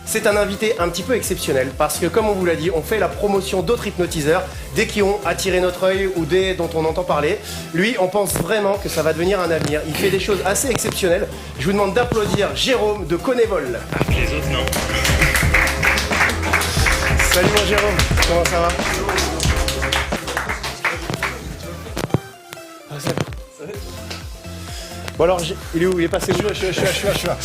c'est un invité un petit peu exceptionnel parce que comme on vous l'a dit, on fait la promotion d'autres hypnotiseurs, des qui ont attiré notre œil ou des dont on entend parler. Lui, on pense vraiment que ça va devenir un avenir. Il fait des choses assez exceptionnelles. Je vous demande d'applaudir Jérôme de Conévol. Les autres, non. Salut mon Jérôme, comment ça va? Bon alors, il est où? Il est passé où? Je suis là.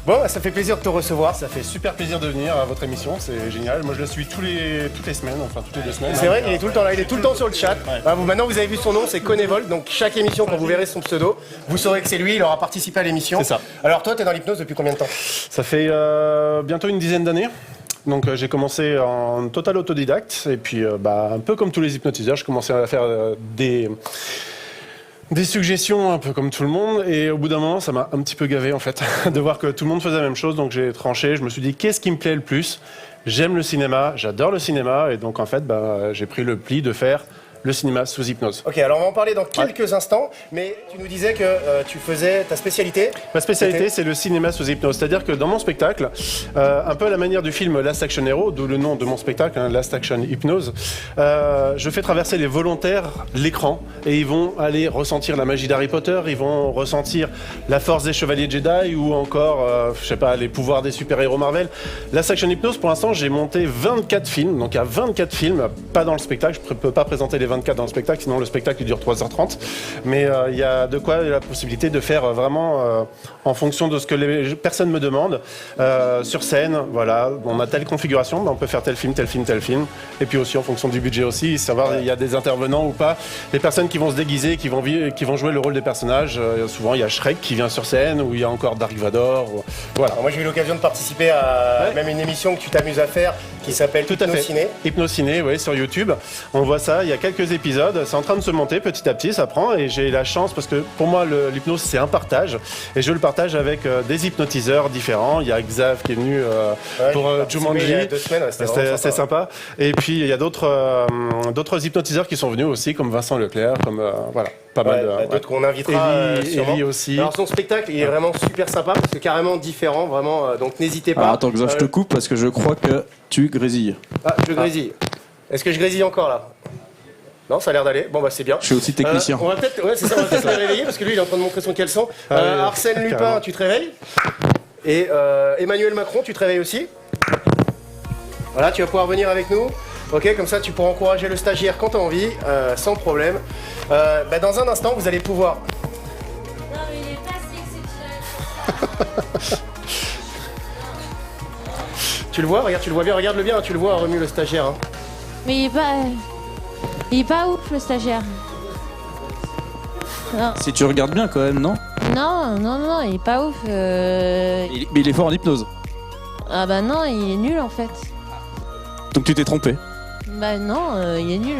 Bon, ça fait plaisir de te recevoir. Ça fait super plaisir de venir à votre émission, c'est génial. Moi je la suis toutes les semaines, enfin toutes les 2 semaines. C'est vrai qu'il est tout le temps là, il est tout le temps sur le chat. Ouais. Ah, maintenant vous avez vu son nom, c'est Conévol. Donc chaque émission, quand vous verrez son pseudo, vous saurez que c'est lui, il aura participé à l'émission. C'est ça. Alors toi, t'es dans l'hypnose depuis combien de temps? Ça fait bientôt une dizaine d'années. Donc j'ai commencé en total autodidacte et puis un peu comme tous les hypnotiseurs, je commençais à faire des suggestions un peu comme tout le monde et au bout d'un moment ça m'a un petit peu gavé en fait de voir que tout le monde faisait la même chose, donc j'ai tranché, je me suis dit qu'est-ce qui me plaît le plus? J'aime le cinéma, j'adore le cinéma et donc en fait j'ai pris le pli de faire le cinéma sous hypnose. Ok, alors on va en parler dans quelques instants, mais tu nous disais que tu faisais ta spécialité. Ma spécialité, c'est le cinéma sous hypnose. C'est-à-dire que dans mon spectacle, un peu à la manière du film Last Action Hero, d'où le nom de mon spectacle, Last Action Hypnose, je fais traverser les volontaires l'écran et ils vont aller ressentir la magie d'Harry Potter, ils vont ressentir la force des chevaliers Jedi ou encore, les pouvoirs des super-héros Marvel. Last Action Hypnose, pour l'instant, j'ai monté 24 films, donc il y a 24 films, pas dans le spectacle, je ne peux pas présenter les 24 dans le spectacle, sinon le spectacle il dure 3h30. Mais il y a de quoi la possibilité de faire vraiment en fonction de ce que les personnes me demandent. Sur scène, voilà, on a telle configuration, on peut faire tel film. Et puis aussi en fonction du budget aussi, savoir il y a des intervenants ou pas. Les personnes qui vont se déguiser, qui vont jouer le rôle des personnages. Souvent il y a Shrek qui vient sur scène, ou il y a encore Dark Vador. Voilà. Alors moi j'ai eu l'occasion de participer à même une émission que tu t'amuses à faire qui s'appelle Hypnociné. Hypnociné, oui, sur YouTube. On voit ça, il y a quelques épisodes, c'est en train de se monter petit à petit, ça prend et j'ai la chance parce que pour moi l'hypnose c'est un partage et je le partage avec des hypnotiseurs différents. Il y a Xav qui est venu pour Jumanji, il y a 2 semaines, c'était sympa. Et puis il y a d'autres hypnotiseurs qui sont venus aussi comme Vincent Leclerc, comme voilà. Pas mal d'autres qu'on invitera sûrement. Evie aussi. Alors son spectacle il est vraiment super sympa parce que carrément différent, vraiment, donc n'hésitez pas. Alors attends Xav, je te coupe parce que je crois que tu grésilles. Ah, je grésille. Est-ce que je grésille encore là? Non, ça a l'air d'aller. Bon bah c'est bien. Je suis aussi technicien. On va peut-être le réveiller parce que lui il est en train de montrer son caleçon. Arsène Lupin, carrément. Tu te réveilles? Et Emmanuel Macron, tu te réveilles aussi? Voilà, tu vas pouvoir venir avec nous. Ok, comme ça tu pourras encourager le stagiaire quand tu as envie, sans problème. Dans un instant, vous allez pouvoir... Non mais il est pas si exceptionnel. Tu le vois, regarde, tu le vois bien, regarde-le bien, tu le vois, Remu, le stagiaire. Hein. Mais il est pas ouf le stagiaire. Non. Si tu regardes bien quand même, non? Non, il est pas ouf. Mais il est fort en hypnose. Ah bah non, il est nul en fait. Donc tu t'es trompé. Bah non, il est nul,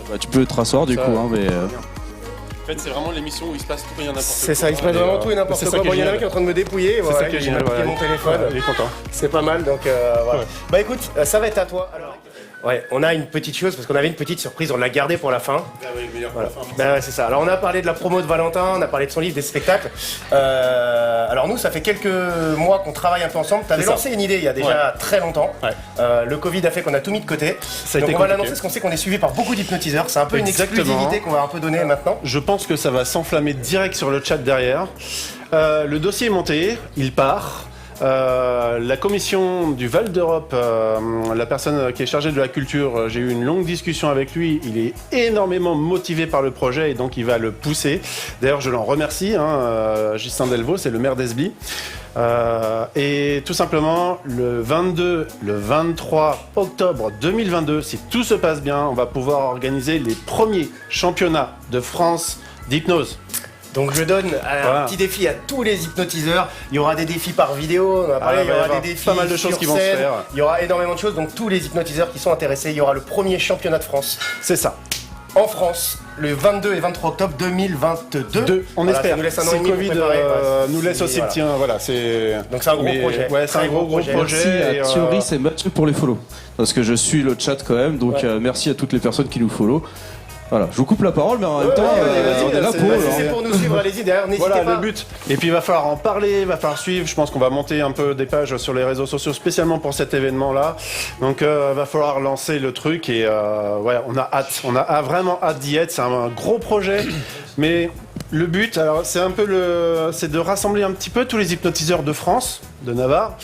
Bah, tu peux te rasseoir du coup, hein, mais... En fait, c'est vraiment l'émission où il se passe tout et n'importe quoi. C'est ça, il se passe vraiment tout et n'importe quoi. Bon, il y en a un qui est en train de me dépouiller. C'est ça qui est génial. Voilà, mon téléphone. Il est content. C'est pas mal, donc voilà. Ouais. Bah écoute, ça va être à toi. Alors, ouais, on a une petite chose parce qu'on avait une petite surprise, on l'a gardée pour la fin. Ah oui, meilleur Voilà. Bah ouais, c'est ça. Alors on a parlé de la promo de Valentin, on a parlé de son livre, des spectacles. Alors nous, ça fait quelques mois qu'on travaille un peu ensemble. Tu avais lancé une idée il y a déjà très longtemps. Ouais. Le Covid a fait qu'on a tout mis de côté. Donc on va l'annoncer parce qu'on sait qu'on est suivi par beaucoup d'hypnotiseurs. C'est un peu une exclusivité qu'on va un peu donner maintenant. Je pense que ça va s'enflammer direct sur le chat derrière. Le dossier est monté, il part. La commission du Val d'Europe, la personne qui est chargée de la culture, j'ai eu une longue discussion avec lui. Il est énormément motivé par le projet et donc il va le pousser. D'ailleurs, je l'en remercie. Justin Delvaux, c'est le maire d'Esbly. Et tout simplement, le 22, le 23 octobre 2022, si tout se passe bien, on va pouvoir organiser les premiers championnats de France d'hypnose. Donc je donne un petit défi à tous les hypnotiseurs. Il y aura des défis par vidéo, on a parlé, il y aura des défis pas mal de choses qui vont se faire. Il y aura énormément de choses, donc tous les hypnotiseurs qui sont intéressés, il y aura le premier championnat de France. C'est ça. En France, le 22 et 23 octobre 2022. On espère. Ça nous laisse un an si et demi Covid nous laisse aussi le tien, voilà. Donc c'est un gros projet. Ouais, c'est un gros projet. Merci à Thierry, c'est Mathieu pour les follow. Parce que je suis le chat quand même, donc merci à toutes les personnes qui nous follow. Voilà, je vous coupe la parole, mais en même temps, vas-y, on est là c'est- pour. vas-y, C'est pour nous suivre, allez-y, d'ailleurs, n'hésitez Voilà pas. le but. Et puis il va falloir en parler, il va falloir suivre. Je pense qu'on va monter un peu des pages sur les réseaux sociaux spécialement pour cet événement-là. Donc il va falloir lancer le truc et ouais, on a hâte. On a vraiment hâte d'y être. C'est un gros projet. Mais le but, alors c'est un peu c'est de rassembler un petit peu tous les hypnotiseurs de France, de Navarre.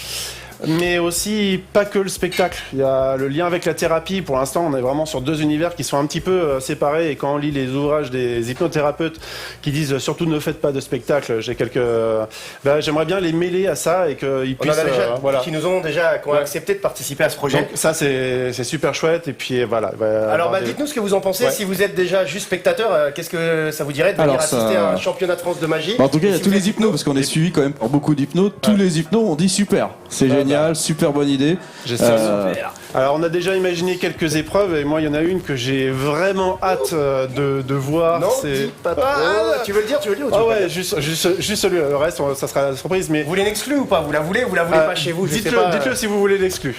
Mais aussi pas que le spectacle. Il y a le lien avec la thérapie. Pour l'instant, on est vraiment sur deux univers qui sont un petit peu séparés. Et quand on lit les ouvrages des hypnothérapeutes qui disent surtout ne faites pas de spectacle, j'aimerais bien les mêler à ça et qu'ils On en puissent. a déjà voilà. qui nous ont qui ont accepté de participer à ce projet. Donc ça c'est super chouette. Et puis voilà. Alors dites-nous ce que vous en pensez. Ouais. Si vous êtes déjà juste spectateur, qu'est-ce que ça vous dirait de venir Alors, ça- assister à un championnat de France de magie? Bah, en tout cas, il y a Si tous vous les êtes hypnos, parce qu'on est suivi quand même par beaucoup d'hypnos. Tous les hypnos ont dit super. C'est génial, super bonne idée. J'espère. Euh, Alors on a déjà imaginé quelques épreuves et moi il y en a une que j'ai vraiment hâte de voir. Non, c'est dis pas. Ah, tu veux le dire ou tu Ah veux pas ouais, le dire juste celui. Le reste, ça sera la surprise. Mais Vous voulez l'exclus ou pas? Vous la voulez ou vous la voulez pas chez vous? Je sais pas. dites-le si vous voulez l'exclu.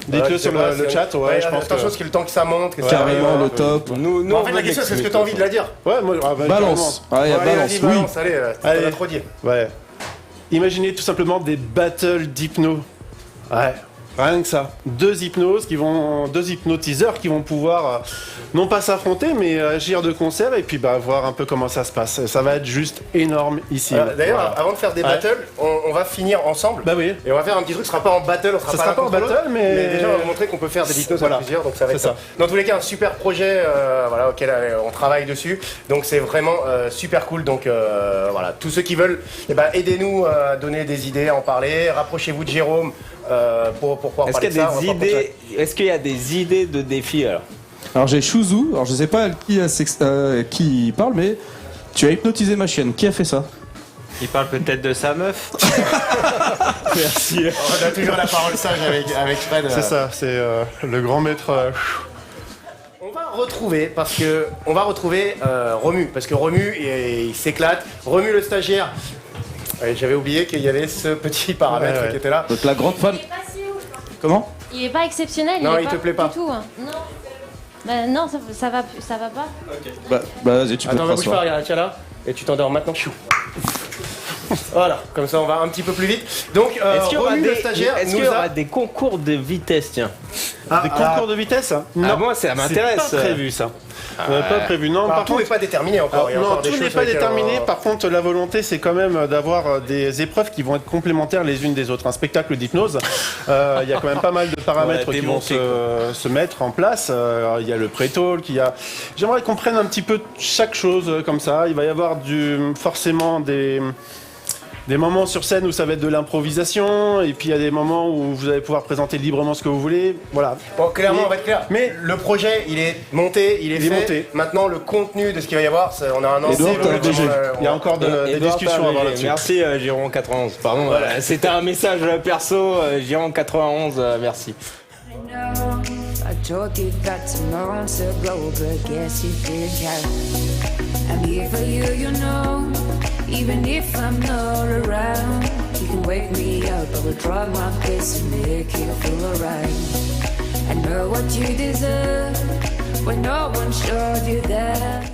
Voilà, Dites-le je sais sur pas, le c'est- chat. Ouais, je pense attention, que. parce que le temps que ça monte, que ça Carrément arrive, le top. Nous, Bon, en fait, la question, c'est ce que tu as envie de la dire. Ouais, moi. Ah, bah, Balance. Allez, Allez, balance, vas-y, oui. balance, allez, t'en Allez. as trop dit. Ouais. Imaginez tout simplement des battles d'hypno. Ouais. Rien que ça. Deux hypnotiseurs qui vont pouvoir non pas s'affronter, mais agir de concert et puis voir un peu comment ça se passe. Ça va être juste énorme ici. D'ailleurs, Voilà. avant de faire des Ouais. battles, on va finir ensemble. Bah oui. Et on va faire un petit truc, ce sera pas en battle, on sera Ça pas sera l'un pas en contre l'autre, battle, mais déjà on va montrer qu'on peut faire des hypnoses Voilà. à plusieurs, donc ça va être C'est ça. Dans tous les cas, un super projet auquel on travaille dessus, donc c'est vraiment super cool. Donc voilà, tous ceux qui veulent, aidez-nous à donner des idées, à en parler, rapprochez-vous de Jérôme pour pouvoir Est-ce parler qu'il y de a ça. des on va pouvoir idées Est-ce qu'il y a des idées de défis alors? Alors j'ai Chouzou, alors je sais pas qui parle, mais tu as hypnotisé ma chienne. Qui a fait ça? Il parle peut-être de sa meuf. Merci. On a toujours la parole sage avec Fred. C'est ça, c'est le grand maître. On va retrouver Romu, parce que Romu il s'éclate. Romu le stagiaire. Ouais, j'avais oublié qu'il y avait ce petit paramètre Ouais. qui était là. Donc la grande fan. Il est pas si ouf. Comment? Il est pas exceptionnel. Non, est il te plaît pas. Du tout. Hein. Non. Bah non, ça va pas. Bah vas-y, tu peux Attends, te va bouge pas, rasseoir. regarde, tiens là. Et tu t'endors maintenant. Chou. Voilà, comme ça on va un petit peu plus vite. Donc, Est-ce qu'il y aura Romu des, le stagiaire est-ce qu'il y nous aura a... des concours de vitesse, tiens? Des concours de vitesse? Non, moi, ça m'intéresse. C'est pas prévu ça. Pas prévu. Non, Alors, par tout contre. n'est pas déterminé encore. Il y a Non, encore des tout n'est choses pas avec, déterminé. Par contre, la volonté, c'est quand même d'avoir des épreuves qui vont être complémentaires les unes des autres. Un spectacle d'hypnose, il y a quand même pas mal de paramètres Ouais, qui vont démonter, se mettre en place. Il y a le pré-talk, J'aimerais qu'on prenne un petit peu chaque chose comme ça. Il va y avoir forcément des moments sur scène où ça va être de l'improvisation, et puis il y a des moments où vous allez pouvoir présenter librement ce que vous voulez. Voilà. Bon, clairement, Mais- on va être clair. mais- le projet, il est monté, il est fait. monté. Maintenant, le contenu de ce qu'il va y avoir, on a un Edouard, ancien. t'as un DG. Il y a encore des Edouard discussions à avoir Tarlegé. là-dessus. Merci Jérôme 91. Pardon, c'était un message perso. Jérôme 91, merci. I told you that months ago, but guess you didn't. I'm here for you, you know. Even if I'm not around, you can wake me up. I will drop my best and make you feel alright. I know what you deserve when no one showed you that.